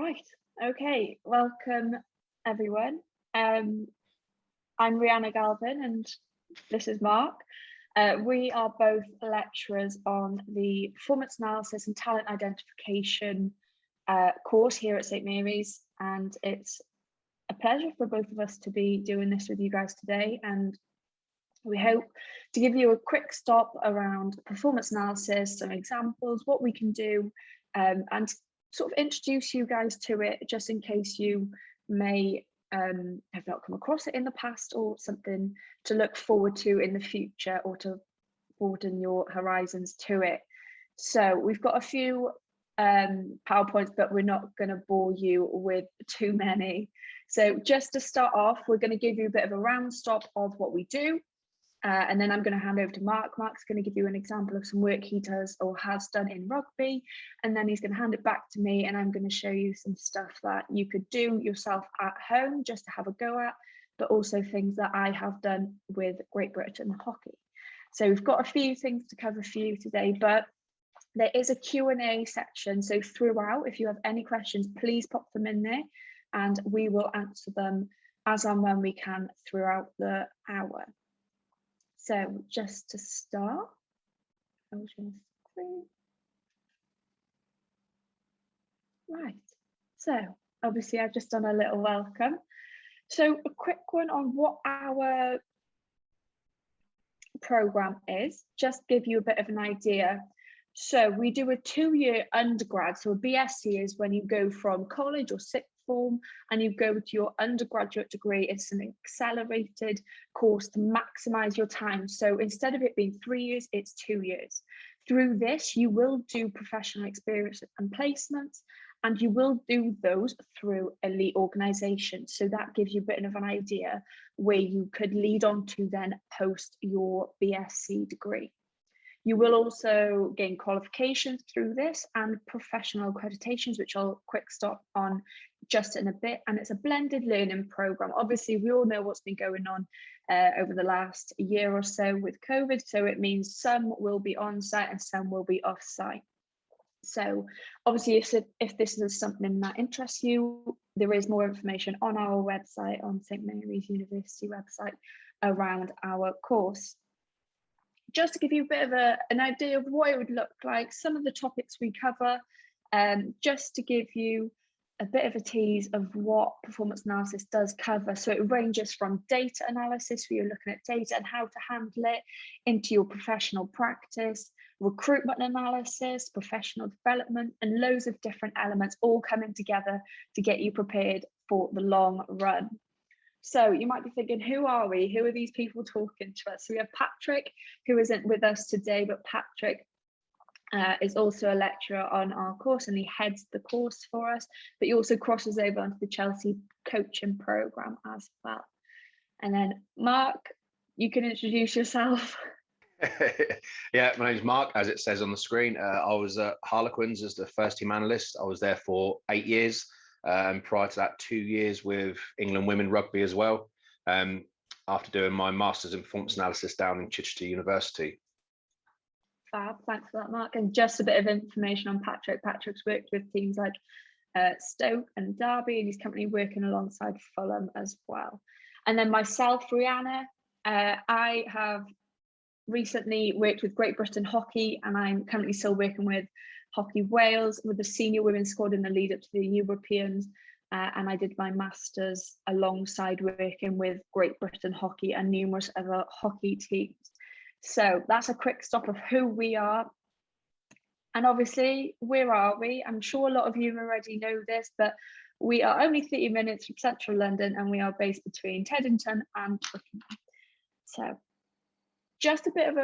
Right. Okay. Welcome, everyone. I'm Rihanna Galvin, and this is Mark. We are both lecturers on the Performance Analysis and Talent Identification course here at St Mary's, and it's a pleasure for both of us to be doing this with you guys today. And we hope to give you a quick stop around performance analysis, some examples, what we can do, and sort of introduce you guys to it, just in case you may have not come across it in the past, or something to look forward to in the future, or to broaden your horizons to it. So we've got a few PowerPoints, but we're not going to bore you with too many. So just to start off, we're going to give you a bit of a round stop of what we do. And then I'm going to hand over to Mark. Mark's going to give you an example of some work he does or has done in rugby. And then he's going to hand it back to me, and I'm going to show you some stuff that you could do yourself at home just to have a go at, but also things that I have done with Great Britain hockey. So we've got a few things to cover for you today, but there is a Q&A section. So throughout, if you have any questions, please pop them in there and we will answer them as and when we can throughout the hour. So just to start, right, so obviously I've just done a little welcome. So a quick one on what our programme is, just give you a bit of an idea. So we do a 2-year undergrad, so a BSc is when you go from college or sixth form and you go to your undergraduate degree. It's an accelerated course to maximise your time. So instead of it being 3 years, it's 2 years. Through this, you will do professional experience and placements, and you will do those through elite organisations. So that gives you a bit of an idea where you could lead on to then post your BSc degree. You will also gain qualifications through this and professional accreditations, which I'll quick stop on just in a bit. And it's a blended learning programme. Obviously, we all know what's been going on over the last year or so with COVID. So it means some will be on site and some will be off site. So obviously, if this is something that interests you, there is more information on our website, on St Mary's University website, around our course. Just to give you a bit of an idea of what it would look like, some of the topics we cover, just to give you a bit of a tease of what performance analysis does cover. So it ranges from data analysis, where you're looking at data and how to handle it, into your professional practice, recruitment analysis, professional development, and loads of different elements all coming together to get you prepared for the long run. So you might be thinking, who are we? Who are these people talking to us? So we have Patrick, who isn't with us today, but Patrick is also a lecturer on our course, and he heads the course for us, but he also crosses over onto the Chelsea coaching programme as well. And then Mark, you can introduce yourself. Yeah, my name's Mark, as it says on the screen. I was at Harlequins as the first team analyst. I was there for 8 years. And prior to that, 2 years with England women rugby as well, after doing my master's in performance analysis down in Chichester University. Fab, thanks for that, Mark. And just a bit of information on Patrick. Patrick's worked with teams like Stoke and Derby, and he's currently working alongside Fulham as well. And then myself, Rihanna, I have recently worked with Great Britain hockey, and I'm currently still working with Hockey Wales with the senior women's squad in the lead up to the Europeans, and I did my master's alongside working with Great Britain hockey and numerous other hockey teams. So that's a quick stop of who we are. And obviously, where are we? I'm sure a lot of you already know this, but we are only 30 minutes from central London, and we are based between Teddington and Twickenham. So just a bit of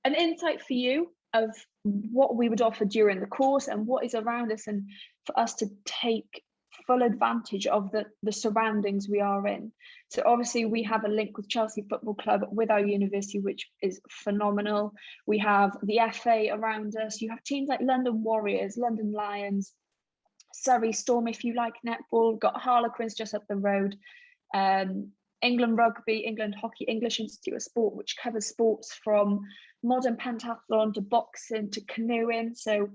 an insight for you of what we would offer during the course and what is around us, and for us to take full advantage of the surroundings we are in. So obviously we have a link with Chelsea Football Club with our university, which is phenomenal. We have the FA around us. You have teams like London Warriors, London Lions, Surrey Storm if you like netball. We've got Harlequins just up the road. England Rugby, England Hockey, English Institute of Sport, which covers sports from modern pentathlon to boxing to canoeing. So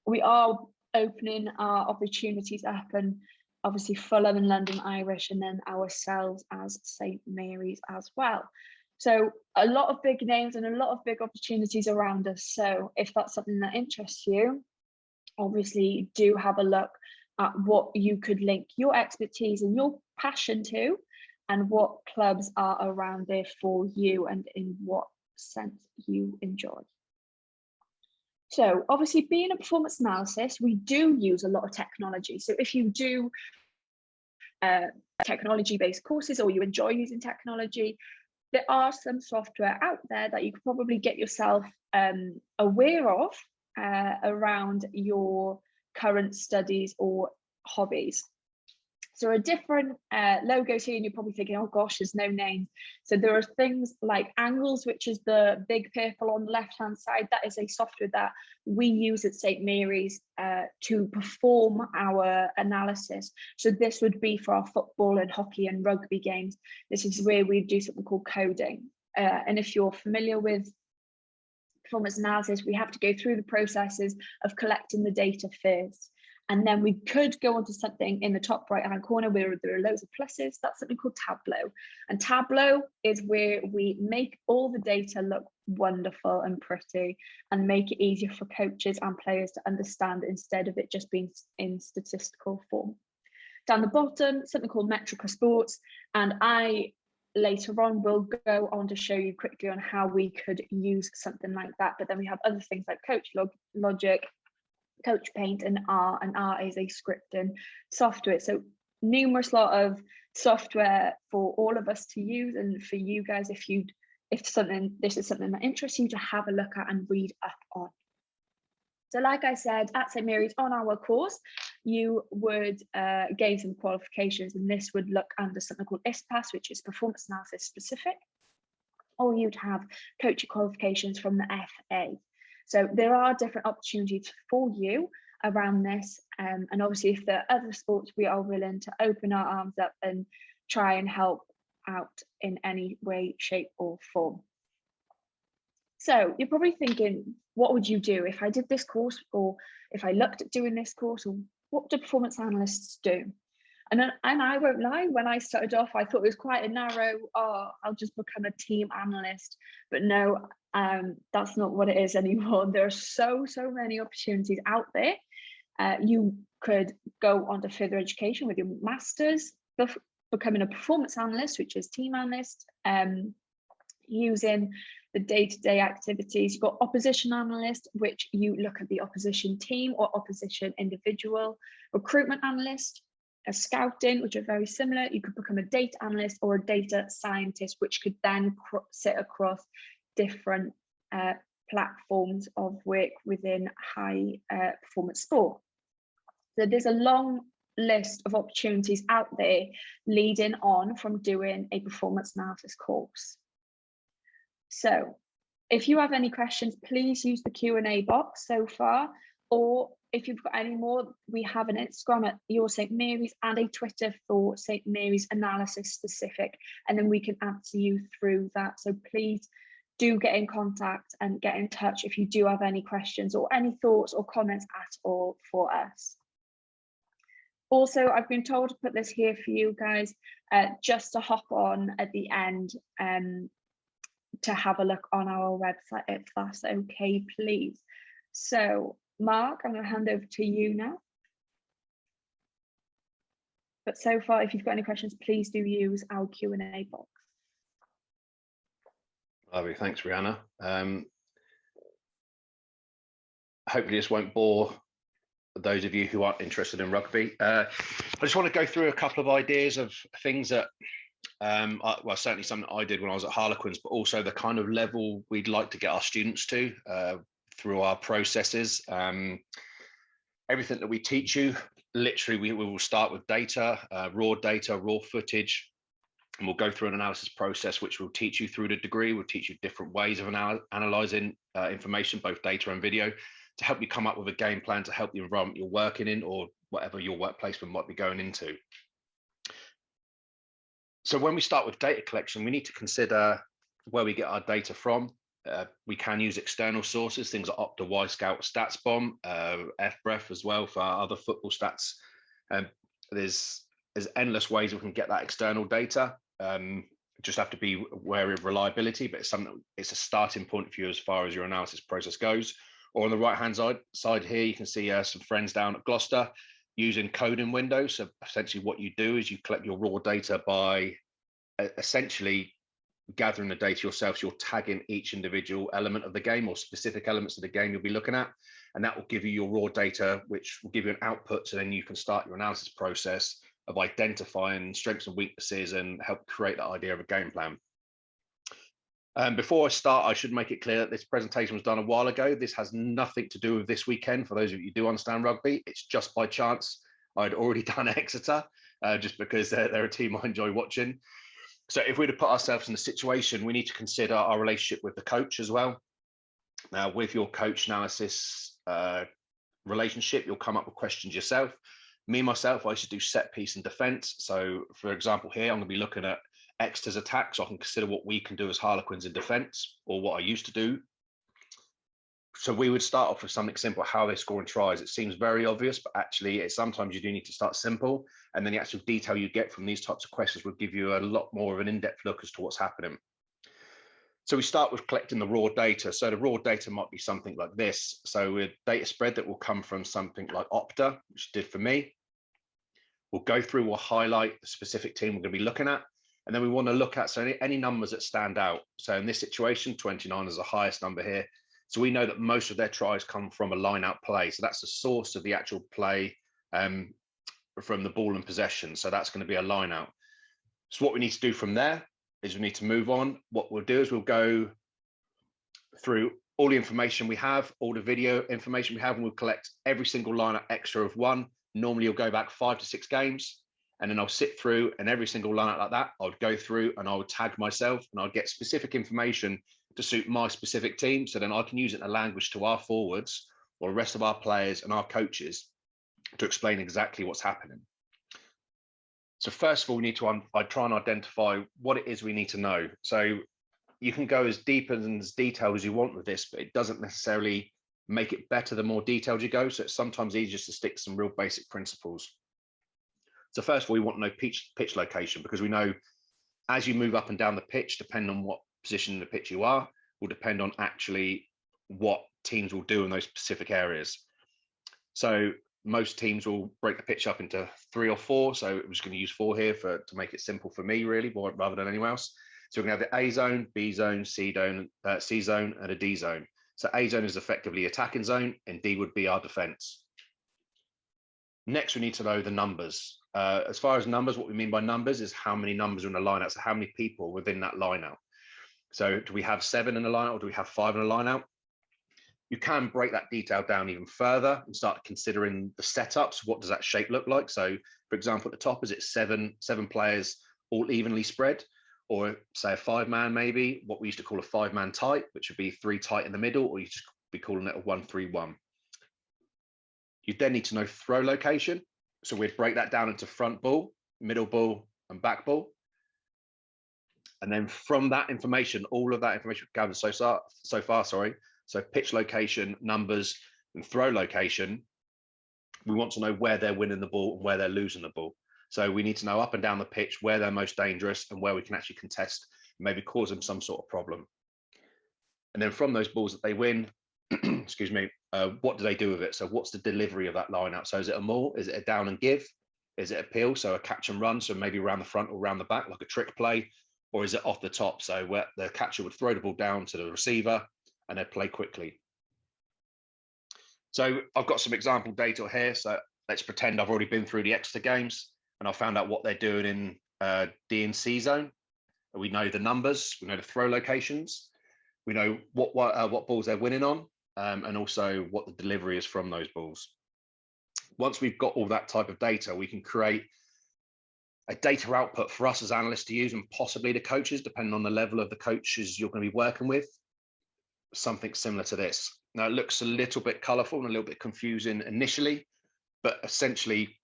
we are opening our opportunities up, and obviously Fulham and London Irish, and then ourselves as St Mary's as well. So a lot of big names and a lot of big opportunities around us. So if that's something that interests you, obviously do have a look at what you could link your expertise and your passion to, and what clubs are around there for you and in what sense you enjoy. So obviously, being a performance analysis, we do use a lot of technology. So if you do technology-based courses, or you enjoy using technology, there are some software out there that you could probably get yourself aware of around your current studies or hobbies. So a different logos here, and you're probably thinking, oh gosh, there's no names. So there are things like Angles, which is the big purple on the left-hand side. That is a software that we use at St Mary's to perform our analysis. So this would be for our football and hockey and rugby games. This is where we do something called coding. And if you're familiar with performance analysis, we have to go through the processes of collecting the data first. And then we could go onto something in the top right hand corner where there are loads of pluses. That's something called Tableau. And Tableau is where we make all the data look wonderful and pretty, and make it easier for coaches and players to understand, instead of it just being in statistical form. Down the bottom, something called Metrica Sports. And I later on will go on to show you quickly on how we could use something like that. But then we have other things like Coach Logic, Coach Paint, and R is a scripting software. So numerous lot of software for all of us to use, and for you guys, if this is something that interests you, to have a look at and read up on. So like I said, at St Mary's on our course, you would gain some qualifications, and this would look under something called ISPAS, which is performance analysis specific, or you'd have coaching qualifications from the FA. So there are different opportunities for you around this. And obviously, if there are other sports, we are willing to open our arms up and try and help out in any way, shape or form. So you're probably thinking, what would you do if I did this course, or if I looked at doing this course, or what do performance analysts do? And I won't lie, when I started off, I thought it was quite a narrow, I'll just become a team analyst. But no, that's not what it is anymore. There are so many opportunities out there. You could go on to further education with your masters, becoming a performance analyst, which is team analyst, using the day-to-day activities. You've got opposition analyst, which you look at the opposition team or opposition individual. Recruitment analyst, a scouting, which are very similar. You could become a data analyst or a data scientist, which could then sit across different platforms of work within high performance sport. So there's a long list of opportunities out there leading on from doing a performance analysis course. So if you have any questions, please use the Q&A box so far, or if you've got any more, we have an Instagram at Your St Mary's and a Twitter for St Mary's Analysis Specific, and then we can answer you through that. So please do get in contact and get in touch if you do have any questions or any thoughts or comments at all for us. Also, I've been told to put this here for you guys, just to hop on at the end to have a look on our website, if that's okay, please. So Mark, I'm going to hand over to you now. But so far, if you've got any questions, please do use our Q&A box. Lovely, thanks, Rihanna. Hopefully this won't bore those of you who aren't interested in rugby. I just want to go through a couple of ideas of things that, well, certainly something I did when I was at Harlequins, but also the kind of level we'd like to get our students to through our processes. Everything that we teach you, literally, we will start with data, raw footage, and we'll go through an analysis process, which will teach you through the degree. We'll teach you different ways of analyzing information, both data and video, to help you come up with a game plan to help the environment you're working in, or whatever your work placement might be going into. So when we start with data collection, we need to consider where we get our data from. We can use external sources, things like Opta, Y-Scout, StatsBomb, FBref as well for our other football stats. There's endless ways we can get that external data. Just have to be wary of reliability, but it's a starting point for you as far as your analysis process goes. Or on the right-hand side here, you can see some friends down at Gloucester using coding windows. So essentially what you do is you collect your raw data by essentially gathering the data yourself. So you're tagging each individual element of the game or specific elements of the game you'll be looking at. And that will give you your raw data, which will give you an output. So then you can start your analysis process of identifying strengths and weaknesses and help create that idea of a game plan. Before I start, I should make it clear that this presentation was done a while ago. This has nothing to do with this weekend. For those of you who do understand rugby, it's just by chance I'd already done Exeter, just because they're a team I enjoy watching. So if we're to put ourselves in the situation, we need to consider our relationship with the coach as well. Now, with your coach analysis relationship, you'll come up with questions yourself. Me, myself, I used to do set piece and defense. So for example, here, I'm going to be looking at Exeter's attack, so I can consider what we can do as Harlequins in defense, or what I used to do. So we would start off with something simple, how they score in tries. It seems very obvious, but actually sometimes you do need to start simple. And then the actual detail you get from these types of questions will give you a lot more of an in-depth look as to what's happening. So we start with collecting the raw data. So the raw data might be something like this. So a data spread that will come from something like Opta, which did for me. We'll go through, we'll highlight the specific team we're going to be looking at. And then we want to look at any numbers that stand out. So in this situation, 29 is the highest number here. So we know that most of their tries come from a line-out play. So that's the source of the actual play from the ball and possession. So that's going to be a line-out. So what we need to do from there is we need to move on. What we'll do is we'll go through all the information we have, all the video information we have, and we'll collect every single line extra of one. Normally you'll go back 5 to 6 games, and then I'll sit through, and every single line like that, I would go through and I would tag myself, and I'll get specific information to suit my specific team. So then I can use it in a language to our forwards or the rest of our players and our coaches to explain exactly what's happening. So first of all, we need to I try and identify what it is we need to know. So you can go as deep and as detailed as you want with this, but it doesn't necessarily make it better the more detailed you go. So it's sometimes easier to stick to some real basic principles. So first of all, we want to know pitch location, because we know as you move up and down the pitch, depending on what position in the pitch you are, will depend on actually what teams will do in those specific areas. So most teams will break the pitch up into 3 or 4. So I'm just going to use 4 here to make it simple for me, really, rather than anyone else. So we're going to have the A zone, B zone, C zone, and a D zone. So A zone is effectively attacking zone, and D would be our defense. Next, we need to know the numbers. As far as numbers, what we mean by numbers is how many numbers are in a lineout. So how many people within that lineout. So do we have 7 in a lineout, or do we have 5 in a lineout? You can break that detail down even further and start considering the setups. What does that shape look like? So, for example, at the top, is it seven players all evenly spread? Or say a 5-man, maybe what we used to call a 5-man tight, which would be 3 tight in the middle, or you just be calling it a 1-3-1. You then need to know throw location. So we'd break that down into front ball, middle ball, and back ball. And then from that information, all of that information gathered so far, so pitch location, numbers, and throw location, we want to know where they're winning the ball and where they're losing the ball. So we need to know up and down the pitch where they're most dangerous and where we can actually contest, maybe cause them some sort of problem. And then from those balls that they win, excuse me, what do they do with it? So what's the delivery of that line out? So is it a maul? Is it a down and give? Is it a peel? So a catch and run, so maybe around the front or around the back, like a trick play? Or is it off the top? So where the catcher would throw the ball down to the receiver and they'd play quickly. So I've got some example data here. So let's pretend I've already been through the Exeter games and I found out what they're doing in D and C zone. We know the numbers, we know the throw locations, we know what balls they're winning on, and also what the delivery is from those balls. Once we've got all that type of data, we can create a data output for us as analysts to use, and possibly the coaches, depending on the level of the coaches you're going to be working with, something similar to this. Now, it looks a little bit colorful and a little bit confusing initially, but essentially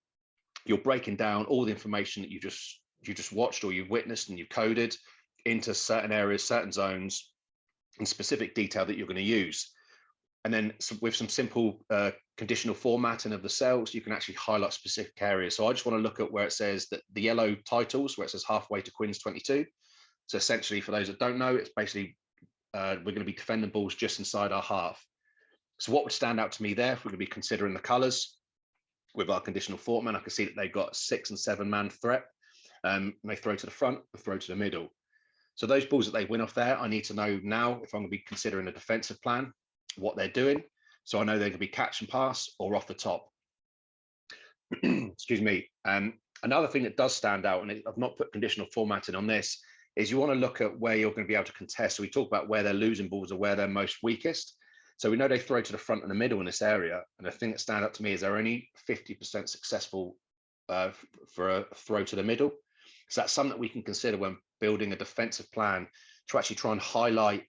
you're breaking down all the information that you just watched or you've witnessed and you've coded into certain areas, certain zones, and specific detail that you're going to use. And then with some simple conditional formatting of the cells, you can actually highlight specific areas. So I just want to look at where it says that the yellow titles, where it says halfway to Queen's 22. So essentially, for those that don't know, it's basically we're going to be defending balls just inside our half. So what would stand out to me there, if we're going to be considering the colours with our conditional format, I can see that they've got 6- and 7-man threat. They throw to the front, they throw to the middle. So those balls that they win off there, I need to know now if I'm going to be considering a defensive plan, what they're doing. So I know they're going to be catch and pass or off the top. Excuse me. Another thing that does stand out, and I've not put conditional formatting on this, is you want to look at where you're going to be able to contest. So we talk about where they're losing balls or where they're most weakest. So we know they throw to the front and the middle in this area. And the thing that stands out to me is they're only 50% successful for a throw to the middle. So that's something that we can consider when building a defensive plan, to actually try and highlight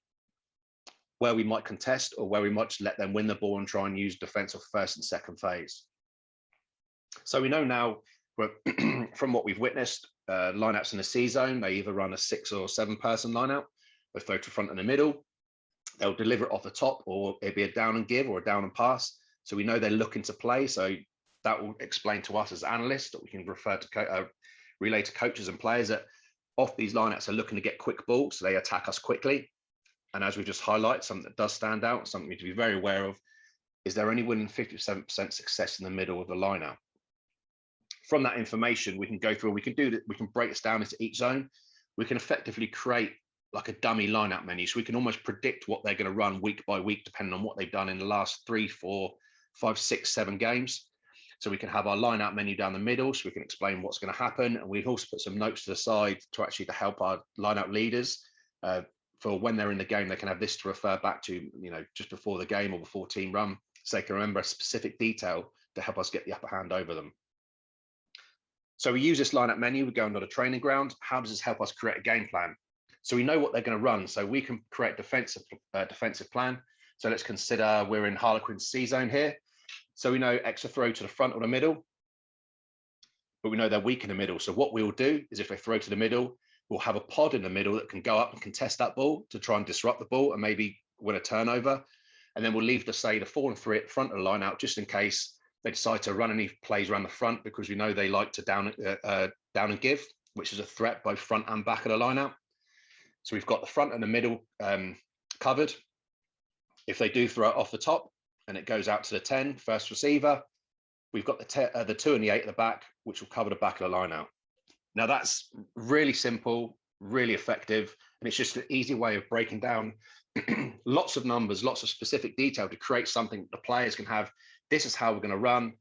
where we might contest or where we might just let them win the ball and try and use defensive first and second phase. So we know now from what we've witnessed, lineouts in the C zone, they either run a 6 or 7 person lineout, they throw to front and the middle, they'll deliver it off the top, or it'll be a down and give or a down and pass. So we know they're looking to play. So that will explain to us as analysts that we can refer to relay to coaches and players that off these lineouts are looking to get quick balls, so they attack us quickly. And as we just highlighted, something that does stand out, something we need to be very aware of, is they're only winning 57% success in the middle of the lineout. From that information, we can go through, we can do that, we can break this down into each zone. We can effectively create like a dummy lineout menu. So we can almost predict what they're going to run week by week, depending on what they've done in the last 3, 4, 5, 6, 7 games. So we can have our lineout menu down the middle, so we can explain what's going to happen. And we've also put some notes to the side to help our lineout leaders for when they're in the game, they can have this to refer back to, just before the game or before team run, so they can remember a specific detail to help us get the upper hand over them. So we use this lineup menu, we go into the training ground. How does this help us create a game plan? So we know what they're going to run, so we can create defensive plan. So let's consider we're in Harlequin's C zone here. So we know extra throw to the front or the middle, but we know they're weak in the middle. So what we'll do is if they throw to the middle, we'll have a pod in the middle that can go up and contest that ball to try and disrupt the ball and maybe win a turnover. And then we'll leave the 4 and 3 at the front of the line out, just in case they decide to run any plays around the front, because we know they like to down and give, which is a threat both front and back of the line out. So we've got the front and the middle covered. If they do throw it off the top and it goes out to the 10, first receiver, we've got the 2 and the 8 at the back, which will cover the back of the line out. Now that's really simple, really effective, and it's just an easy way of breaking down lots of numbers, lots of specific detail to create something the players can have. This is how we're going to run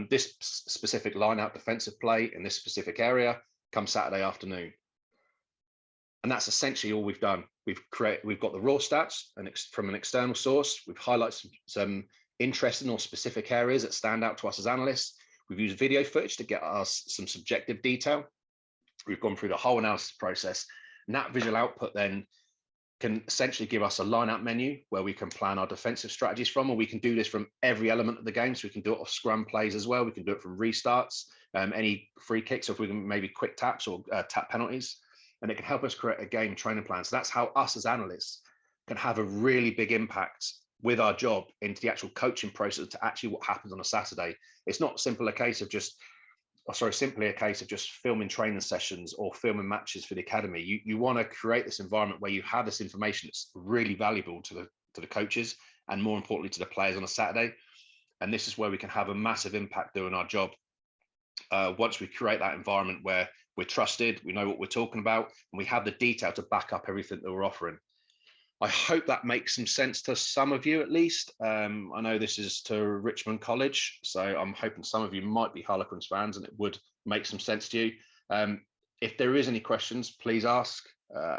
this specific line-out defensive play in this specific area come Saturday afternoon. And that's essentially all we've done. We've got the raw stats from an external source. We've highlighted some interesting or specific areas that stand out to us as analysts. We've used video footage to get us some subjective detail. We've gone through the whole analysis process, and that visual output then can essentially give us a line-out menu where we can plan our defensive strategies from, and we can do this from every element of the game. So we can do it off scrum plays as well. We can do it from restarts, any free kicks, or if we can maybe quick taps or tap penalties, and it can help us create a game training plan. So that's how us as analysts can have a really big impact with our job into the actual coaching process to actually what happens on a Saturday. It's not simply a case of just filming training sessions or filming matches for the academy. You want to create this environment where you have this information that's really valuable to the coaches and more importantly to the players on a Saturday. And this is where we can have a massive impact doing our job. Once we create that environment where we're trusted, we know what we're talking about, and we have the detail to back up everything that we're offering. I hope that makes some sense to some of you at least. I know this is to Richmond College, so I'm hoping some of you might be Harlequins fans and it would make some sense to you. If there is any questions, please ask.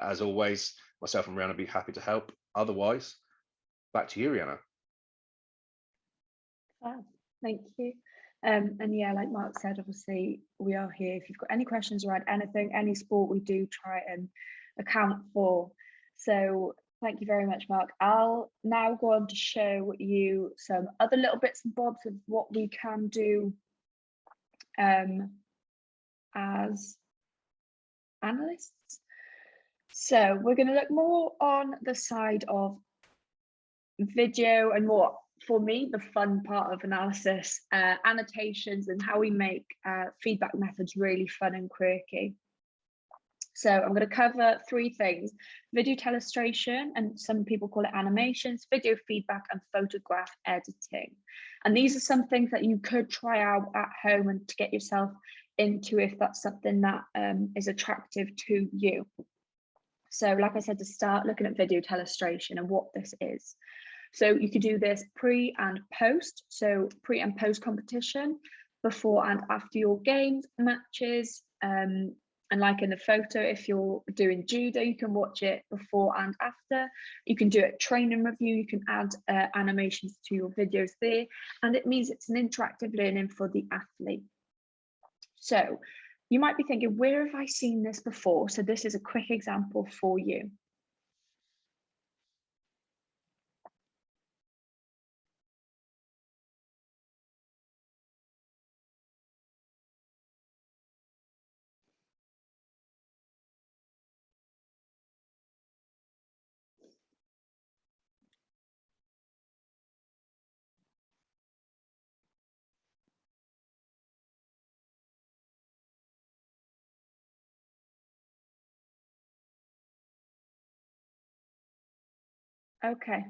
As always, myself and Rihanna will be happy to help. Otherwise, back to you, Rihanna. Thank you. And yeah, like Mark said, obviously we are here. If you've got any questions around anything, any sport, we do try and account for. So thank you very much, Mark. I'll now go on to show you some other little bits and bobs of what we can do as analysts. So we're going to look more on the side of video and more, for me, the fun part of analysis, annotations, and how we make feedback methods really fun and quirky. So I'm going to cover three things: video telestration, and some people call it animations, video feedback, and photograph editing. And these are some things that you could try out at home and to get yourself into if that's something that is attractive to you. So like I said, to start looking at video telestration and what this is. So you could do this pre and post, so pre and post competition, before and after your games, matches, and like in the photo, if you're doing judo, you can watch it before and after. You can do it training review, you can add animations to your videos there, and it means it's an interactive learning for the athlete. So you might be thinking, where have I seen this before? So this is a quick example for you. Okay,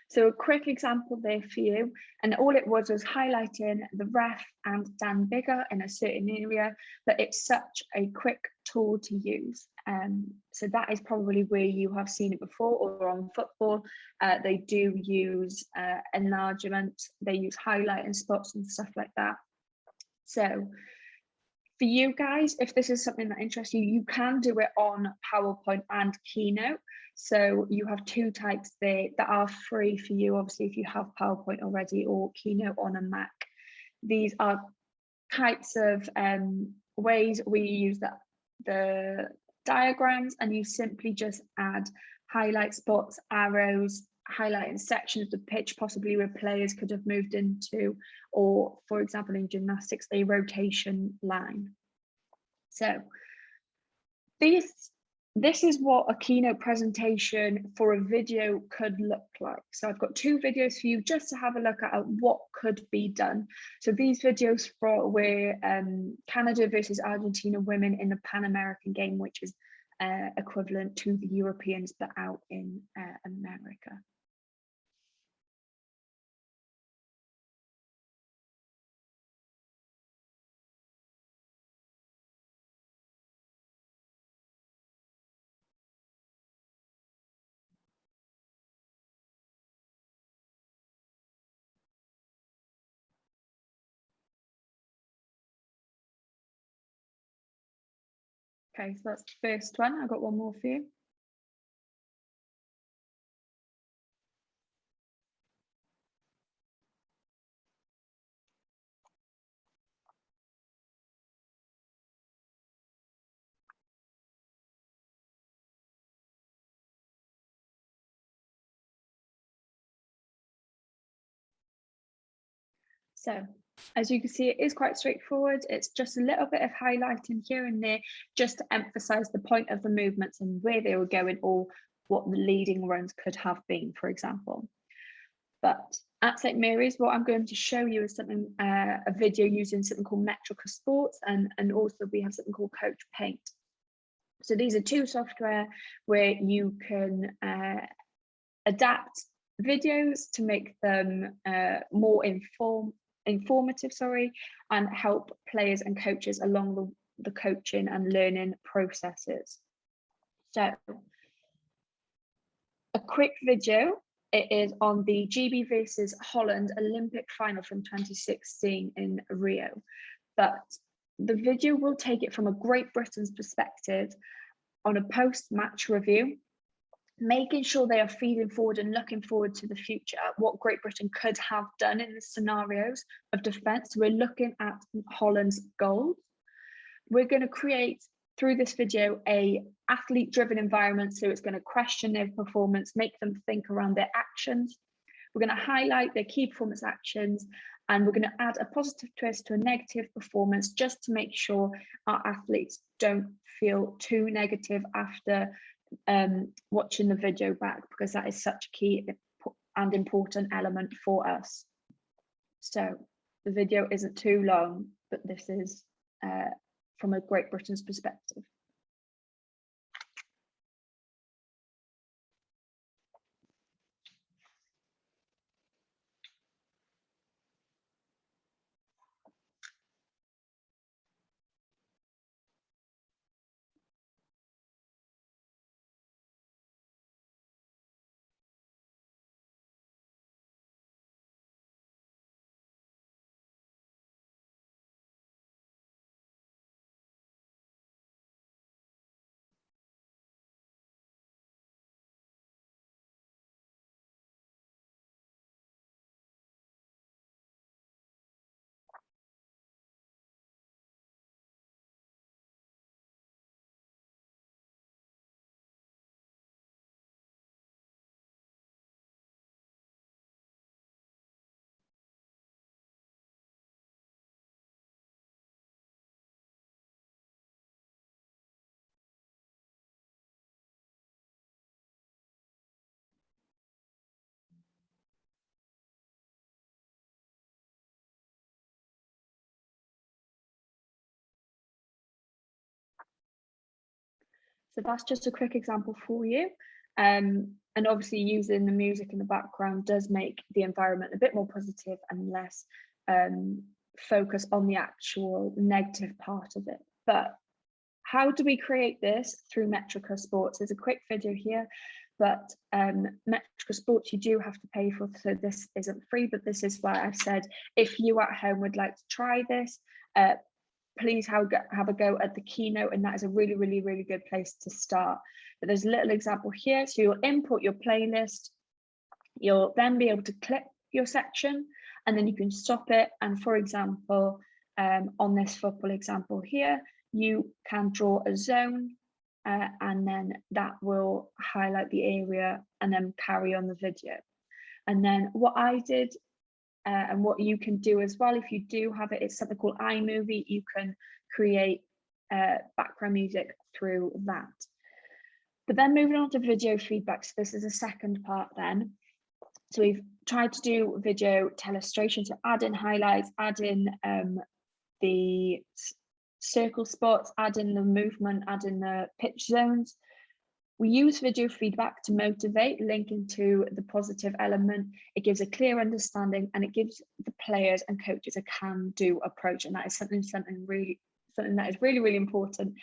so a quick example there for you, and all it was highlighting the ref and Dan Bigger in a certain area, but it's such a quick tool to use. So that is probably where you have seen it before, or on football, they do use enlargement, they use highlighting spots and stuff like that. So for you guys, if this is something that interests you, you can do it on PowerPoint and Keynote. So you have two types there that are free for you, obviously, if you have PowerPoint already or Keynote on a Mac. These are types of ways we use the diagrams, and you simply just add highlight spots, arrows, highlighting sections of the pitch, possibly where players could have moved into, or for example, in gymnastics, a rotation line. So this is what a keynote presentation for a video could look like. So I've got two videos for you just to have a look at what could be done. So these videos were Canada versus Argentina women in the Pan American game, which is equivalent to the Europeans but out in America. Okay, so that's the first one. I've got one more for you. So as you can see, it is quite straightforward. It's just a little bit of highlighting here and there, just to emphasize the point of the movements and where they were going, or what the leading runs could have been, for example. But at St. Mary's, what I'm going to show you is something, a video using something called Metrica Sports, and also we have something called Coach Paint. So these are two software where you can adapt videos to make them more informative, and help players and coaches along the coaching and learning processes. So a quick video, it is on the GB versus Holland Olympic final from 2016 in Rio. But the video will take it from a Great Britain's perspective on a post-match review, making sure they are feeding forward and looking forward to the future, what Great Britain could have done in the scenarios of defence. We're looking at Holland's goals. We're going to create, through this video, a athlete-driven environment, so it's going to question their performance, make them think around their actions. We're going to highlight their key performance actions, and we're going to add a positive twist to a negative performance, just to make sure our athletes don't feel too negative after watching the video back, because that is such a key and important element for us. So the video isn't too long, but this is from a Great Britain's perspective. So that's just a quick example for you. And obviously using the music in the background does make the environment a bit more positive and less focus on the actual negative part of it. But how do we create this? Through Metrica Sports. There's a quick video here, but Metrica Sports you do have to pay for, so this isn't free, but this is why I said if you at home would like to try this, please have a go at the keynote, and that is a really, really, really good place to start. But there's a little example here. So you'll import your playlist, you'll then be able to clip your section, and then you can stop it. And for example, on this football example here, you can draw a zone, and then that will highlight the area and then carry on the video. And then what I did, and what you can do as well, if you do have it, it's something called iMovie. You can create background music through that. But then moving on to video feedback. So this is a second part then. So we've tried to do video telestration, so add in highlights, add in the circle spots, add in the movement, add in the pitch zones. We use video feedback to motivate, linking to the positive element. It gives a clear understanding, and it gives the players and coaches a can-do approach, and that is something that is really, really important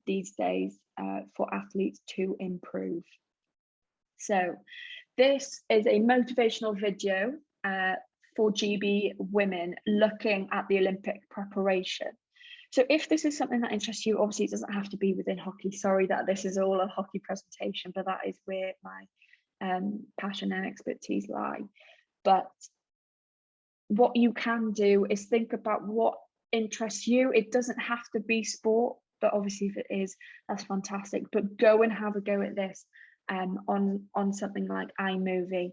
these days for athletes to improve. So this is a motivational video for GB women looking at the Olympic preparation. So if this is something that interests you, obviously it doesn't have to be within hockey. Sorry that this is all a hockey presentation, but that is where my passion and expertise lie. But what you can do is think about what interests you. It doesn't have to be sport, but obviously if it is, that's fantastic. But go and have a go at this on something like iMovie.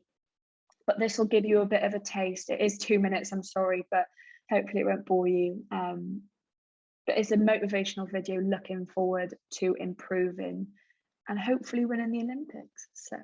But this will give you a bit of a taste. It is 2 minutes, I'm sorry, but hopefully it won't bore you. But it's a motivational video looking forward to improving and hopefully winning the Olympics. So.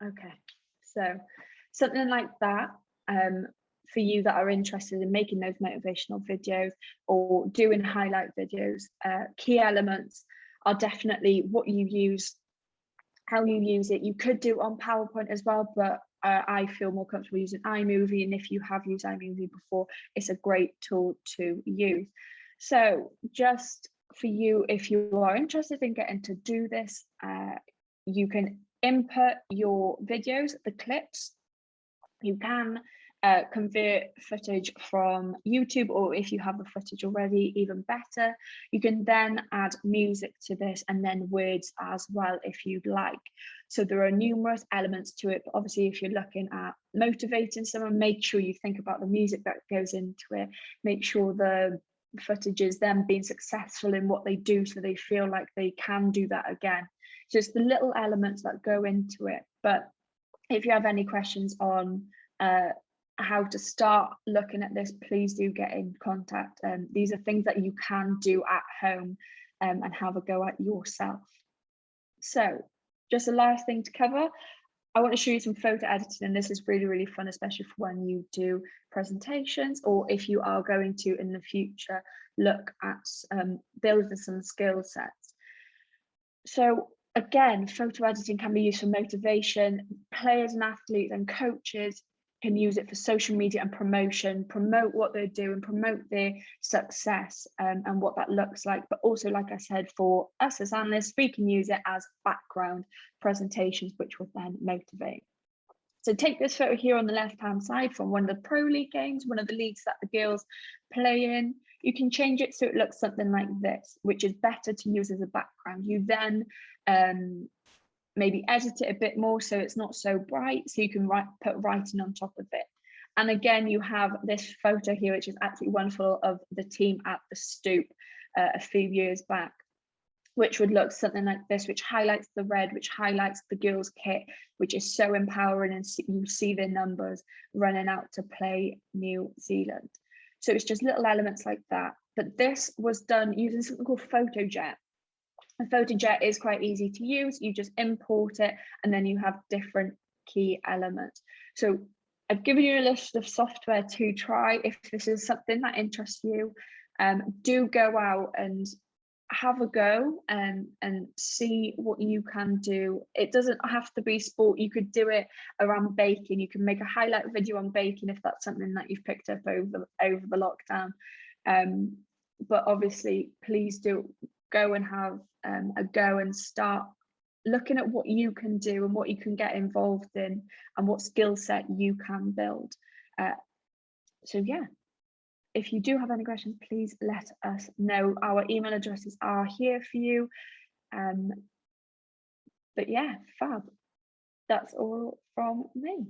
Okay, so something like that, for you that are interested in making those motivational videos or doing highlight videos, key elements are definitely what you use, how you use it. You could do it on PowerPoint as well, but I feel more comfortable using iMovie, and if you have used iMovie before, it's a great tool to use. So just for you, if you are interested in getting to do this, you can input your videos, the clips. You can convert footage from YouTube, or if you have the footage already, even better. You can then add music to this and then words as well if you'd like. So there are numerous elements to it, but obviously if you're looking at motivating someone, make sure you think about the music that goes into it. Make sure the footage is them being successful in what they do so they feel like they can do that again. Just the little elements that go into it. But if you have any questions on how to start looking at this, please do get in contact. These are things that you can do at home and have a go at yourself. So just the last thing to cover, I want to show you some photo editing, and this is really, really fun, especially for when you do presentations, or if you are going to in the future look at building some skill sets. So again, photo editing can be used for motivation. Players and athletes and coaches can use it for social media and promotion, promote what they're doing, promote their success and what that looks like. But also, like I said, for us as analysts, we can use it as background presentations, which will then motivate. So take this photo here on the left-hand side from one of the Pro League games, one of the leagues that the girls play in. You can change it so it looks something like this, which is better to use as a background. You then maybe edit it a bit more so it's not so bright, so you can put writing on top of it. And again, you have this photo here, which is absolutely wonderful, of the team at the Stoop a few years back, which would look something like this, which highlights the red, which highlights the girls' kit, which is so empowering, and you see their numbers running out to play New Zealand. So it's just little elements like that. But this was done using something called PhotoJet. A PhotoJet is quite easy to use. You just import it and then you have different key elements. So I've given you a list of software to try. If this is something that interests you, do go out and have a go and see what you can do. It doesn't have to be sport. You could do it around baking. You can make a highlight video on baking if that's something that you've picked up over the lockdown. But obviously, please do go and have a go and start looking at what you can do and what you can get involved in and what skill set you can build. So yeah, if you do have any questions, please let us know. Our email addresses are here for you. But yeah, fab. That's all from me.